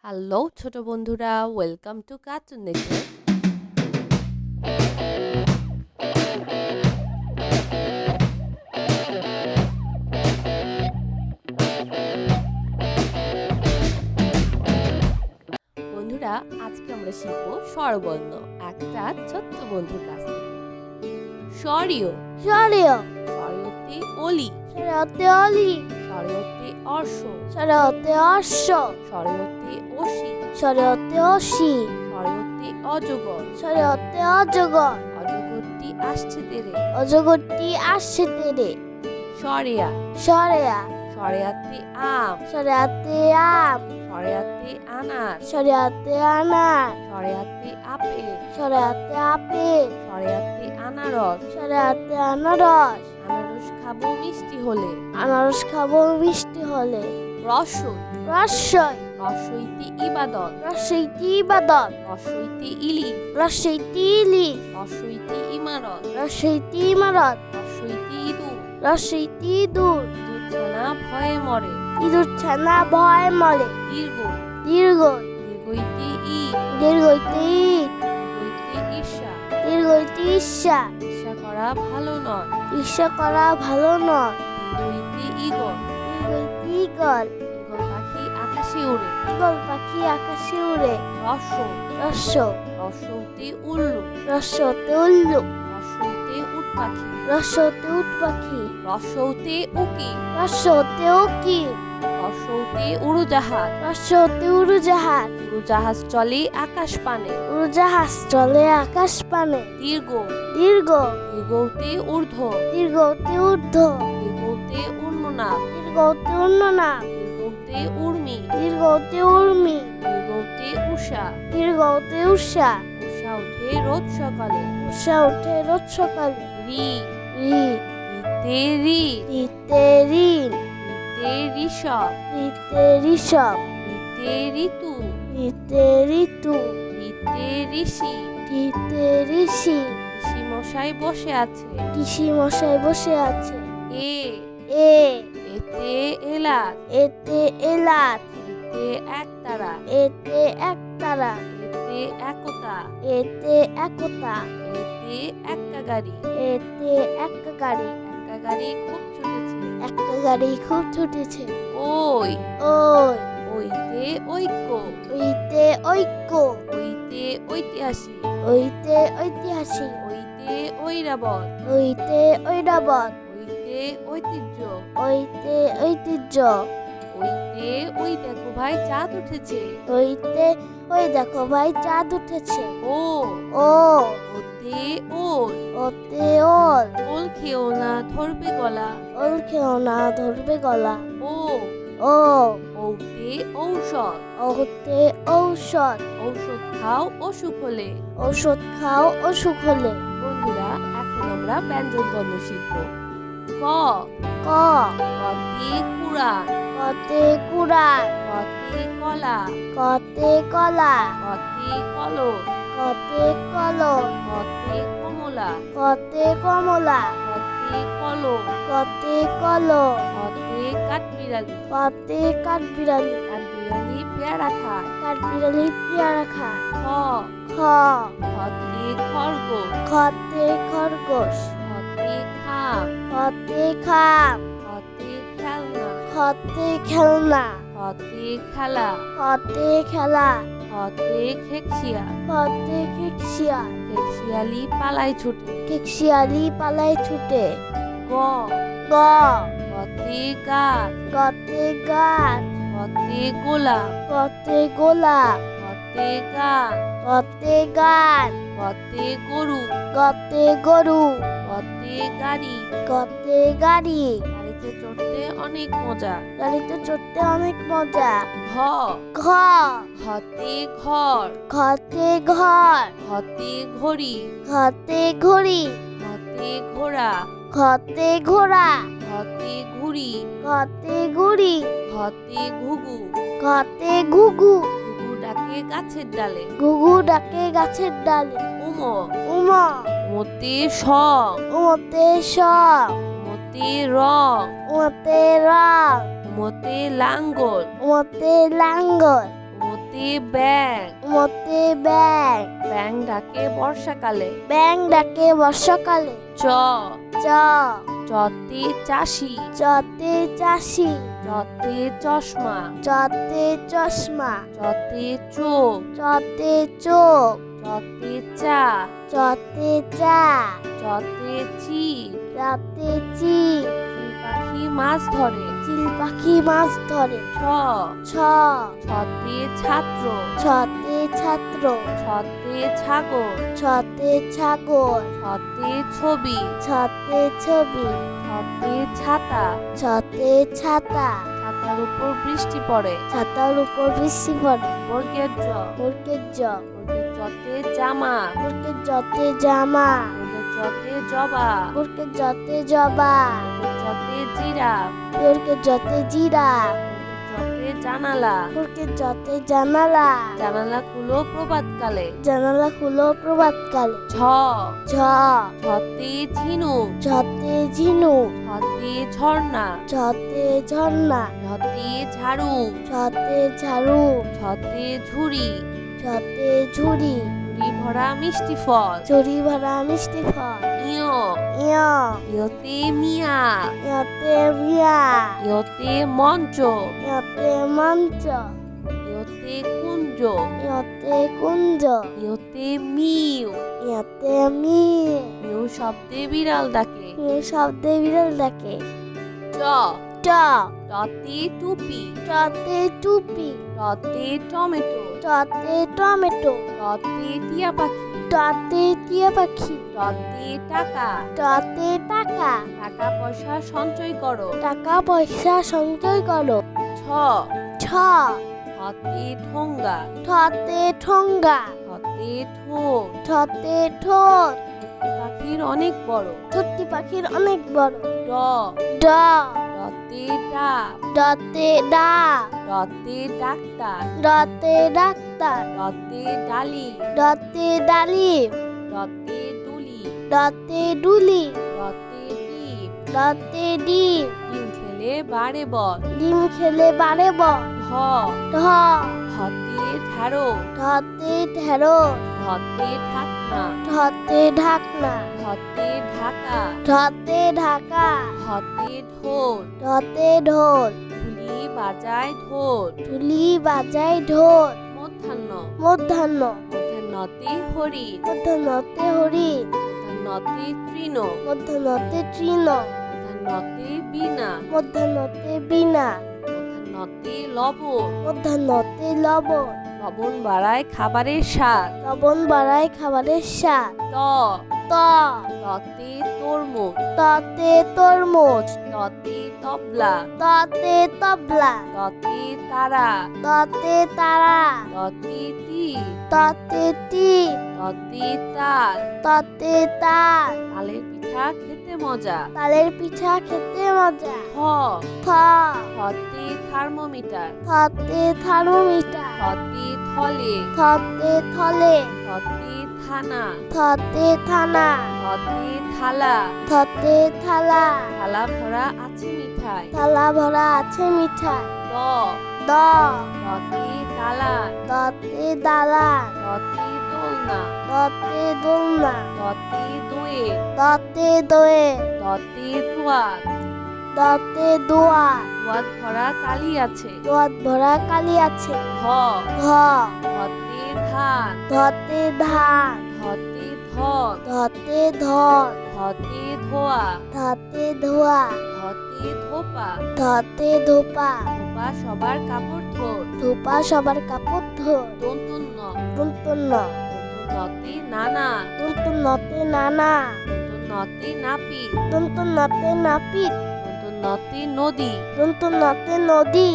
Hello ছোট বন্ধুরা, welcome to cartoon network. বন্ধুরা, আজকে আমরা শিখব স্বরবর্ণ একটা ছোট্ট বন্ধুর কাছ থেকে। স্বরীয়, স্বরীয়, স্বরয়তে অলি, স্বরয়তে অলি, স্বরয়তে অর্শ, স্বরয়তে অশ্ব, স্বরয়তে অসি, স্বরয়তে অসি, স্বরয়তে অজগর, স্বরয়তে অজগর, অজগরটি আসছে তেরে। অজগরটি আসছে তেরে। স্বরেয়া, স্বরেয়া, স্বরেয়াতে আম, স্বরেয়াতে আম, স্বরেয়াতে আনার, স্বরেয়াতে আনার, স্বরেয়াতে আপেল, স্বরেয়াতে আপেল, স্বরেয়াতে আনারস, স্বরেয়াতে আনারস, আনারস খাবো মিষ্টি হলে। আনারস খাবো মিষ্টি হলে। রসই, রসই, রসইতে ইবাদত, রসইতে ইবাদত, রসইতে ইলিশ, রসইতে ইলিশ, রসইতে ইমারত, রসইতে ইমারত, রসইতে ইঁদুর, রসইতে ইঁদুর, দুধছানা ভয়ে মরে। ইঁদুর ছানা ভয় মরে। দীর্ঘ, দীর্ঘ, দীর্ঘইতে ইট, দীর্ঘইতে ইট, দীর্ঘইতে ঈর্ষা, দীর্ঘইতে ঈর্ষা, ঈর্ষা করা ভালো নয়। ঈর্ষা করা ভালো নয়। দীর্ঘইতে ঈগল, দীর্ঘইতে ঈগল, ঈগল পাখি আকাশে উড়ে। ঈগল পাখি আকাশে উড়ে। রস, রস্য, রসৌতে উল্লু, রস্যতে উল্লু, রসৌতে উট পাখি, রস্যতে উট পাখি, রসৌতে উকি, রস্যতে উকিল, রসৌতে উড়োজাহাজ, রস্যতে উড়োজাহাজ, উড়োজাহাজ চলে আকাশ পানে। উড়োজাহাজ চলে আকাশ পানে। দীর্ঘ, দীর্ঘ, দীর্ঘতে ঊর্ধ্ব, দীর্ঘতে ঊর্ধ্ব, দীর্ঘতে উন্ননাদ, দীর্ঘতে উন্ননাদ, দীর্ঘতে উর্মি, দীর্ঘতে উর্মি, দীর্ঘতে উষা, দীর্ঘতে উষা, উষা ওঠে রোজ সকালে। উষা ওঠে রোজ সকালে। রি, রি, রিতে ঋণ, রিতে ঋণ, রিতে ঋষভ, রিতে ঋষভ, রিতে ঋতু, রিতে ঋতু, রিতে ঋষি, রিতে ঋষি। ঋষি মশাই বসে আছে। ঋষি মশাই বসে আছে। এ, এ, এতে এলাচ, এতে এলাচ, এতে একতারা, এতে একতারা, এতে একতা, এতে একতা, এতে এক্কা গাড়ি, এতে একটা গাড়ি, এক্কা গাড়ি খুব ছুটেছে। একটা গাড়ি খুব ছুটেছে। ওই, ওই, ওইতে ঐক্য, ওইতে ঐক্য, ওইতে ঐতিহাসিক, ওইতে ঐতিহাসিক, ওইতে ঐরাবত, ওইতে ঐরাবত, ওইতে ঐতিহ্য, ওইতে ঐতিহ্য, ওইতে ওই দেখো ভাই চাঁদ উঠেছে। ওইতে ওই দেখো ভাই চাঁদ উঠেছে। ও, ও, ওতে ওল, ওতে ওল, ওল খেও না ধরবে গলা। ওল খেও না ধরবে গলা। ও, ও, ওতে ঔষধ, ওতে ঔষধ, ঔষধ খাও অসুখ হলে। ঔষধ খাও অসুখ হলে। বন্ধুরা, এখন আমরা ব্যঞ্জন বর্ণ শিখব। ক, ক, কতে কুড়ান, কতে কুড়াল, কতে কলা, কতে কলা, কতে কলম, কতে কলম, কতে কমলা, কতে কমলা, কতে কলম, কতে কলম, কতে কাঠবিড়ালি, কতে কাঠবিড়ালি, কাঠবিড়ালি পেয়ারা খায়। কাঠবিড়ালি পেয়ারা খায়। খ, খ, খতে খরগোশ, খতে খরগোশ, খতে খাম, খতে খাম, খতে খেলনা, খতে খেলনা, খতে খেলা, খতে খেলা, খতে খেকশিয়া, খতে খেকশিয়া, খেকশিয়ালি পালাই ছুটে। খেকশিয়ালি পালায় ছুটে। গ, গ, গতে গাছ, গতে গাছ, গতে গোলাপ, গতে গোলাপ, গতে গান, গতে গান, গতে গরু, গতে গরু, গতে গাড়ি। গতে গাড়ি। গাড়িতে চড়তে অনেক মজা। গাড়িতে চড়তে অনেক মজা। ঘ, ঘ, ঘতে ঘর, ঘতে ঘর, ঘতে ঘড়ি, ঘতে ঘড়ি, ঘতে ঘোড়া, ঘতে ঘোড়া, ঘতে ঘুড়ি, ঘতে ঘুড়ি, ঘতে ঘুঘু, ঘতে ঘুঘু, ঘুঘু ডাকে গাছের ডালে। ঘুঘু ডাকে গাছের ডালে। উম, উমা, মতে স, উমতে স, মতে রং, উমতে রং, মতে লাঙ্গল, উমতে লাঙ্গল, মতে মতে ব্যাং, মতে ব্যাং, ব্যাং ডাকে বর্ষাকালে। ব্যাং ডাকে বর্ষাকালে। চ, চ, চতে চাষি, চতে চাষি, চতে চশমা, চতে চশমা, চতে চোখ, চতে চোখ, চতে চা, চতে চা, চতে চিল, চতে চি, চিল পাখি মাছ ধরে। চিল পাখি মাছ ধরে। ছ, ছ, ছতে ছাত্র, ছতে ছাত্র, ছতে ছাগল, ছতে ছাগল, ছতে ছবি, ছতে ছবি, ছতে ছাতা, ছতে ছাতা, ছাতার উপর বৃষ্টি পড়ে। ছাতার উপর বৃষ্টি পড়ে। বর্গের জ, বর্গের জ, বর্গের জতে জামা, বর্গের জতে জামা, বর্গের জতে জবা, বর্গের জতে জবা, বর্গের জতে জিরাফ, বর্গের জতে জিরা, বর্গের জতে জানালা, বর্গের জতে জানালা, জানালা খুলো প্রভাতকালে। জানালা খুলো প্রভাতকালে। ঝ, ঝ, ঝতে ঝিনুক, ঝতে ঝিনুক, ঝতে ঝর্ণা, ঝতে ঝর্ণা, ঝতে ঝাড়ু, ঝতে ঝাড়ু, ঝতে ঝুড়ি, ঝতে ঝুড়ি, ঝুড়ি ভরা মিষ্টি ফল। ঝুড়ি ভরা মিষ্টি ফল। ইয়, ইয়, ইয়তে মিয়া, ইয়তে মিয়া, ইয়তে মঞ্চ, ইয়তে মঞ্চ, ইয়তে কুঞ্জ, ইয়তে কুঞ্জ, ইয়তে মিউ, ইয়তে মিল, মিউ শব্দে বিড়াল ডাকে। মিউ শব্দে বিড়াল ডাকে। চ, ট, টতে টুপি, টতে টুপি, টতে টমেটো, টতে টমেটো, টতে টিয়া পাখি, টতে টিয়া পাখি, টতে টাকা, টতে টাকা, টাকা পয়সা সঞ্চয় করো। টাকা পয়সা সঞ্চয় করো। ছ, ছ, ঠতে ঠোঙ্গা, ঠতে ঠোঙ্গা, ঠতে ঠোঁট, ঠতে ঠোঁট, পাখির অনেক বড়। ঠোঁটটি পাখির অনেক বড়। ড, ড, ডতে ডাব, ডতে ডাব, ডতে ডাক্তার, ডতে ডাক্তার, ডতে ডালি, ডতে ডালিম, ডতে দুলি, ডতে ডুলি, ডতে ডিম, ডতে ডিম, ডিম খেলে বাড়ে বল। ডিম খেলে বাড়ে বল। ঢ, ঢ, ঢতে ঢাড়ো, ঢতে ঢেঁড়স, ঢতে ঢাকনা, ঢতে ঢাকনা, ঢতে ঢাকা, ঢতে ঢাকা, ঢতে ঢোল, ঢতে ঢোল, ঢুলি বাজায় ঢোল। ঢুলি বাজায় ঢোল। মধ্যাহ্ন, মধ্যাহ্ন, মধ্যাহ্নতে হরিণ, মধ্যাহ্নতে হরিণ, মধ্যাহ্নতে তৃণ, মধ্যাহ্নতে তৃণ, মধ্যাহ্নতে বীণা, মধ্যাহ্নতে বীণা, মধ্যাহ্নতে লবণ। মধ্যাহ্নতে লবণ। লবণ বাড়ায় খাবারের স্বাদ। লবণ বাড়ায় খাবারের স্বাদ। ত, ত, ততে তরমুজ, ততে তরমুজ, ততে তবলা, ততে তবলা, ততে তারা, ততে তারা, ততে তিল, ততে টিপ, ততে তাল। ততে তাল। তালের পিঠা খেতে মজা। তালের পিঠা খেতে মজা। থ, থ, থতে থার্মোমিটার, থতে থার্মোমিটার, থতে থলে, থতে থলে, থতে থানা, থতে থানা, থতে থালা, থতে থালা, থালা ভরা আছে মিঠাই। থালা ভরা আছে মিঠাই। দ, দ, দতে দালান, দতে দালান, দতে দোলনা, দতে দোলনা, দতে দোয়ে, দতে দোয়ে, দতে দুয়ার, দতে দোয়ার, দুয়ার ভরা কালি আছে। দোয়াত ভরা কালি আছে। ধ, ধ, ধতে ধান, ধতে ধান, ধতে ধন, ধতে ধন, ধতে ধোয়া, ধতে ধোয়া, ধতে ধোপা, ধতে ধোপা, ধোপা সবার কাপড় ধোর। ধোপা সবার কাপড় ধোর। দন্তন্য, দন্তন্য, দন্তন্নতে নানা, দন্তন্নতে নানা, দন্তন্নতে নাপিত, দন্তন্নতে নাপিত, দন্তন্নতে নদী, দন্তন্নতে নদী,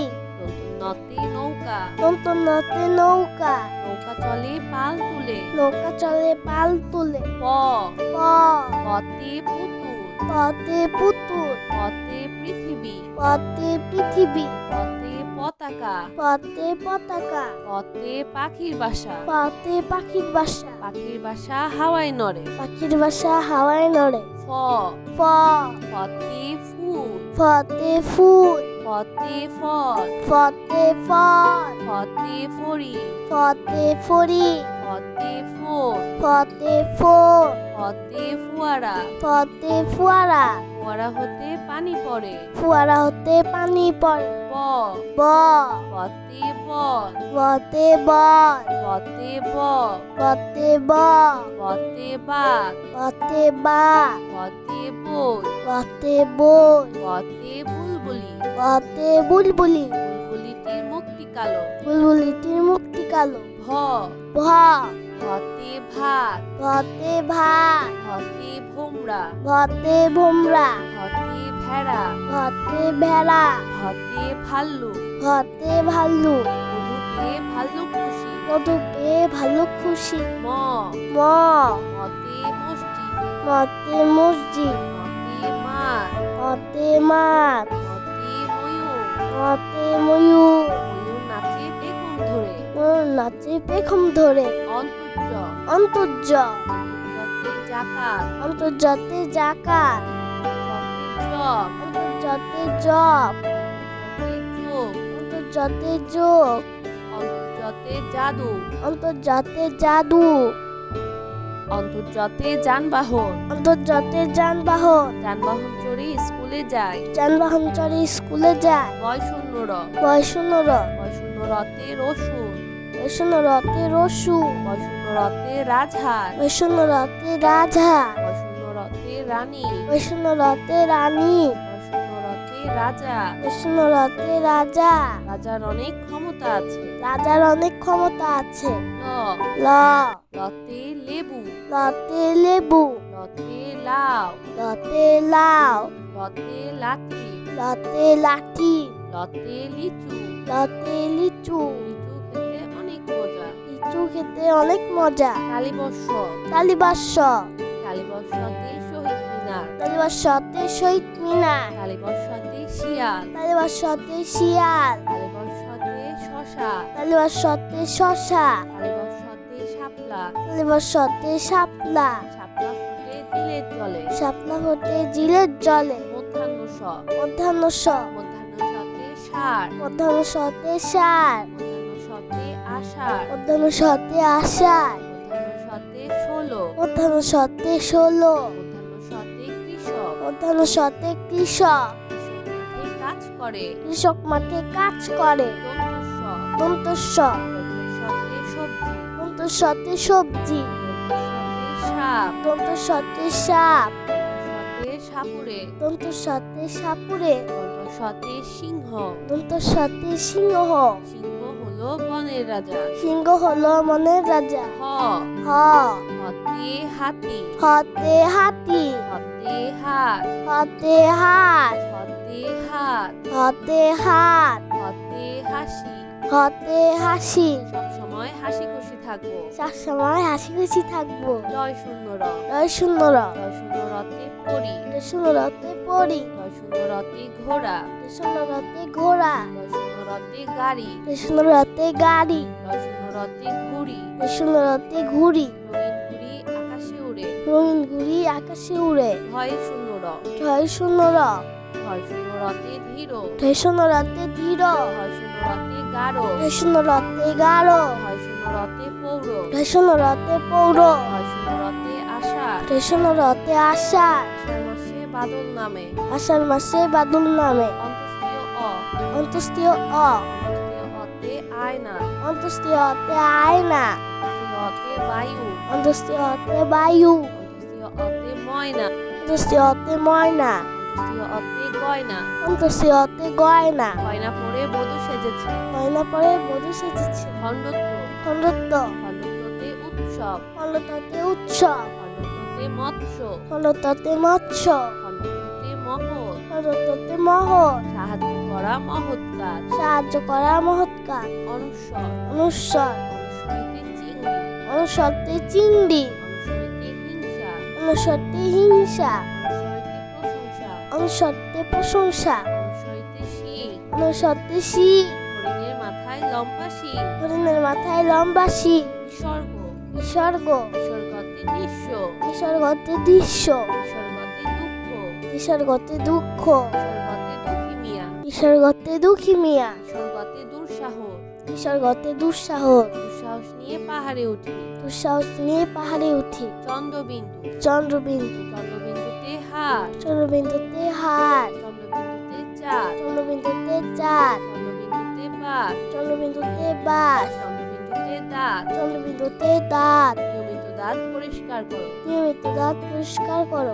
দন্তন্নতে নৌকা, দন্তন্নতে নৌকা, নৌকা চলে পাল তুলে। নৌকা চলে পাল তুলে। প, প, পতে পুতুল, পতে পুতুল, পতে পৃথিবী, পতে পৃথিবী, পতে পতাকা, পতে পতাকা, পতে পাখির বাসা, পতে পাখির বাসা, পাখির বাসা হাওয়ায় নড়ে। পাখির বাসা হাওয়ায় নড়ে। ফ, ফ, ফতে ফুল, ফতে ফুল, ফতে ফল, ফতে ফল, ফতে ফড়িং, ফতে ফড়ি, ফতে ফোন, ফতে ফোন, ফতে ফোয়ারা। ফতে ফোয়ারা, ফোয়ারা হতে পানি পড়ে। ফোয়ারা হতে পানি পড়ে। ব, ব, ফতে বল, বতে বল, ফতে ব, বতে ব, ফতে বাঘ, বতে বাঘ, ফতে বই, বতে বই, ফতে বুলবুলি। বতে বুলবুলি, বুলবুলিটির মুখটি কালো। বুলবুলিটির মুখটি কালো। ভ, ভ, ফতে ভাত, ভতে ভাত, ফতে ভোমরা, ভতে ভোমরা, ফতে ভেড়া, ভতে ভেড়া, ফতে ভাল্লুক। ভতে ভাল্লুক, মধু পেয়ে ভাল্লুক খুশি। মধু পেয়ে ভাল্লুক খুশি। ম, ম, মতে মসজিদ, মতে মসজিদ, মতে মাছ, মতে মাছ, মতে ময়ূর। মতে ময়ূর, ময়ূর নাচে পেখম ধরে। ময়ূর নাচে পেখম ধরে। অন্তর্য, অন্তর্য, অন্তর্যতে জাকাত, অন্তর্জাতে জাকাত, অন্তর্যতে জব, অন্তর্জাতে জব, অন্তর্যতে অন্তর্জাতে যোগ, যোগ, অন্তর্যতে জাদু, অন্তর্জাতে জাদু, অন্তর্যতে যানবাহন। অন্তর্জাতে যানবাহন, যানবাহন চড়ে স্কুলে যায়। যানবাহন চড়ে স্কুলে যায়। বয়শূন্য র, বয়শূন্য র, বয়শূন্য রতে রসুন, বয়শূন্য রতে রসুন, বয়শূন্য রতে রাজহাঁস, বয়শূন্য রতে রাজহাঁস, বয়শূন্য রতে রানী, বয়শূন্য রতে রানী, বয়শূন্য রতে রাজা। বয়শূন্য রতে রাজা। রাজার অনেক ক্ষমতা আছে। রাজার অনেক ক্ষমতা আছে। ল, ল, লতে লেবু, লতে লেবু, লতে লাউ, লতে লাউ, লতে লাঠি, লতে লাঠি, লতে লিচু। লতে লিচু, লিচু খেতে অনেক মজা। লিচু খেতে অনেক মজা। কালীবর্ষ, কালীবর্ষ, কালীবর্ষতে শহীদ মিনার, কালীবর্ষতে শহীদ মিনার, কালীবর্ষতে শিয়াল, কালীবর্ষতে শিয়াল, কালীবর্ষতে শশা, কালীবর্ষতে শশা, কালীবর্ষতে শাপলা। কালীবর্ষতে শাপলা, শাপলা ফুটে দিলের জলে। শাপলা ফোটে জিলের জলে। মধ্যাহ্ন স, মধ্যাহ্ন স, মধ্যাহ্ন সতে ষাঁড়, মধ্যাহ্ন সতে ষাঁড়, মধ্যাহ্ন সতে আষাঢ়, মধ্যাহ্ন সতে আষাঢ়, মধ্যাহ্ন সতে ষোলো, মধ্যাহ্ন সতে ষোলো, মধ্যাহ্ন সতে কৃষক। মধ্যাহ্ন সতে কৃষক, কৃষক মাঠে কাজ করে। কৃষক মাঠে কাজ করে। দন্তস্ব, দন্তস্ব, দন্তস্বতে সবজি, দন্তস্বতে সবজি, দন্তস্বতে সাপ, দন্তস্বতে সাপ, দন্তস্বতে সাপুরে, দন্তস্বতে সাপুরে, দন্তস্বতে সিংহ। দন্তস্বতে সিংহ। সিংহ হলো বনের রাজা। সিংহ হলো মনের রাজা। হ, হ, হতে হাতি, হতে হাতি, হতে হাত, হতে হাত, হতে হাত, হতে হাত, হতে হাসি। হতে হাসি। সবসময় হাসি খুশি থাকবো। সবসময় হাসি খুশি থাকবো। জয় শূন্য র, জয় শূন্য র, জয় শূন্য রতে পড়ি, জয় শূন্য রতে পড়ি, জয় শূন্য রতে ঘোড়া, জয় শূন্য রতে ঘোড়া, জয় শূন্য রতে গাড়ি, জয় শূন্য রতে গাড়ি, জয় শূন্য রতে ঘুড়ি। জয় শূন্য রতে ঘুড়ি, রঙিন ঘুড়ি আকাশে উড়ে। রঙিন ঘুড়ি আকাশে উড়ে। ভয় শূন্য র, জয় শূন্য র, ভয় শূন্য রতে ধীর, জয় শূন্য রতে ধীর, ভয় শূন্য রতে গাঢ়, জয় শূন্য রতে গাঢ়, ভয় শূন্য রতে পৌর, জয় শূন্য রতে পৌর, ভয় শূন্য রতে আষাঢ়। জয় শূন্য রতে আষাঢ়। আষাঢ় মাসে বাদল নামে। আষাঢ় মাসে বাদল নামে। অন্তস্তীয় অ, অন্তস্তীয় অ, অন্তস্তীয় অতে আয়না, অন্তস্তীয় অতে আয়না, অন্তস্তীয় অতে বায়ু, অন্তস্তীয় অতে বায়ু, অন্তস্তীয় অতে ময়না, অন্তস্তীয় অতে ময়না, অন্তস্তীয় অতে গয়না। অন্তস্তীয় অতে গয়না। গয়না পরে বধূ সেজেছে। গয়না পরে বধূ সেজেছে। খণ্ডত্ব, খণ্ডত্ব, খণ্ডত্বতে উৎসব, খণ্ডত্বতে উৎসব, খণ্ডত্বতে মৎস্য, খণ্ডত্বতে মৎস্য, খণ্ডত্বতে মহৎ, খণ্ডত্বতে মহৎ, সাহায্য করা মহৎ কাজ। সাহায্য করা মহৎ কাজ। অনুস্বর, অনুস্বর, অনুস্বরিতে চিংড়ি, অনুস্বরতে চিংড়ি, অনুস্বরিতে হিংসা, অনুস্বরতে হিংসা, অনুস্বরিতে প্রশংসা, অনুস্বরতে প্রশংসা, অনুস্বরিতে শিং, অনুস্বরতে শিং, হরিণের মাথায় লম্বা শিং। হরিণের মাথায় লম্বা শিং। বিসর্গ, বিসর্গ, বিসর্গতে নিঃস্ব, বিসর্গতে দৃশ্য, বিসর্গতে দুঃখ, বিসর্গতে দুঃখ, বিসর্গতে দুঃখী মিয়া, বিসর্গতে দুঃখী মিয়া, বিসর্গতে দুঃসাহস, নিসর্গতে দুঃসাহস। দুঃসাহস নিয়ে পাহাড়ে উঠি। দুঃসাহস নিয়ে পাহাড়ে উঠি। চন্দ্রবিন্দু। চন্দ্রবিন্দু। চন্দ্রবিন্দুতে হাত। চন্দ্রবিন্দুতে হাত। চন্দ্রবিন্দুতে চাঁদ। চন্দ্রবিন্দুতে চাঁদ। চন্দ্রবিন্দুতে বাঘ। চন্দ্রবিন্দুতে বাস। চন্দ্রবিন্দুতে দাঁত। চন্দ্রবিন্দুতে দাঁত। নিয়মিত দাঁত পরিষ্কার করো। নিয়মিত দাঁত পরিষ্কার করো।